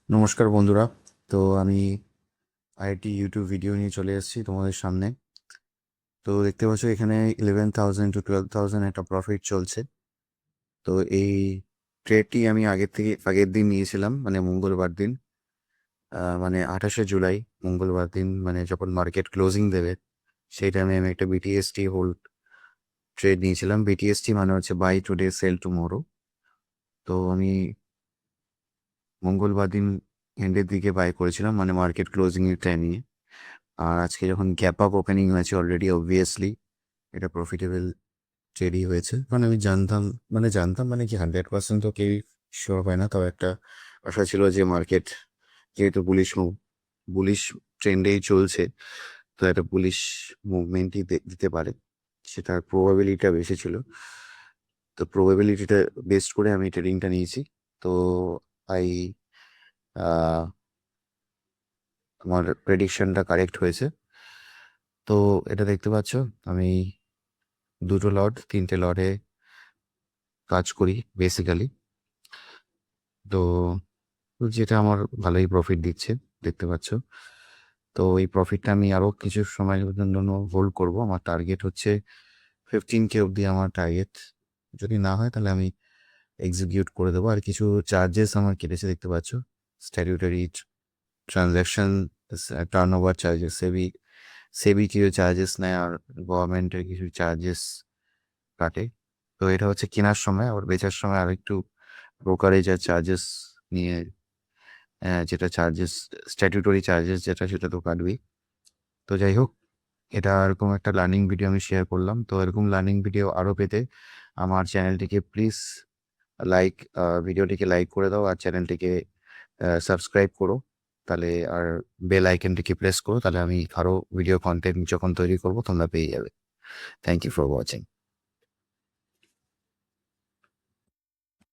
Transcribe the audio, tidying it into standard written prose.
নমস্কার বন্ধুরা। তো আমি আইআইটি ইউটিউব ভিডিও নিয়ে চলে এসেছি তোমাদের সামনে। তো দেখতে পাচ্ছ এখানে 11,000 to 12,000 একটা প্রফিট চলছে। তো এই ট্রেডটি আমি আগের দিন নিয়েছিলাম, মানে মঙ্গলবার দিন, মানে 28শে জুলাই, মঙ্গলবার দিন, মানে যখন মার্কেট ক্লোজিং দেবে সেই টাইমে আমি একটা বিটিএসটি হোল্ড ট্রেড নিয়েছিলাম। বিটিএসটি মানে হচ্ছে বাই টুডে সেল টুমোরো। তো আমি মঙ্গলবার দিন এন্ডের দিকে বাই করেছিলাম, মানে মার্কেট ক্লোজিং এর টাইমে। আর আজকে যখন গ্যাপ আপ ওপেনিং হয়েছে অলরেডি, অবভিয়াসলি এটা প্রফিটেবল ট্রেডই হয়েছে। কারণ আমি জানতাম কি 100% তো কেউ শিওর পায় না, তবে একটা আশা ছিল যে মার্কেট যেহেতু বুলিশ ট্রেন্ডেই চলছে, তো একটা বুলিশ মুভমেন্টই দিতে পারে, সেটার প্রবাবিলিটিটা বেশি ছিল। তো প্রবাবিলিটিটা বেস্ট করে আমি ট্রেডিংটা নিয়েছি। তো আই আমার প্রেডিকশনটা কারেক্ট হয়েছে। তো এটা দেখতে পাচ্ছ, আমি তিনটে লটে কাজ করি বেসিক্যালি। তো যেটা আমার ভালোই প্রফিট দিচ্ছে, দেখতে পাচ্ছ। তো এই প্রফিটটা আমি আরও কিছু সময়ের জন্য হোল্ড করব। আমার টার্গেট হচ্ছে 15K অবধি আমার টার্গেট। যদি না হয় তাহলে আমি এক্সিকিউট করে দেবো। আর কিছু চার্জেস আমার কেটেছে, দেখতে পাচ্ছ। Statutory transaction, turnover charges, SEBI কিছু চার্জেস নেয়, আর গভর্নমেন্টের কিছু চার্জেস কাটে। তো এটা হচ্ছে কেনার সময়, আবার বেচার সময় আর একটু ব্রোকারেজ আর চার্জেস নিয়ে, যেটা চার্জেস, স্ট্যাটিউটরি চার্জেস যেটা, সেটা তো কাটবেই। তো যাই হোক, এটা এরকম একটা লার্নিং ভিডিও আমি শেয়ার করলাম। তো এরকম লার্নিং ভিডিও আরও পেতে আমার চ্যানেলটিকে প্লিজ লাইক ভিডিওটিকে লাইক করে দাও, আর চ্যানেলটিকে সাবস্ক্রাইব করো। তাহলে আর বেল আইকনটিকে প্রেস করো, তাহলে আমি আরও ভিডিও কন্টেন্ট যখন তৈরি করবো তোমরা পেয়ে যাবে। Thank you for watching.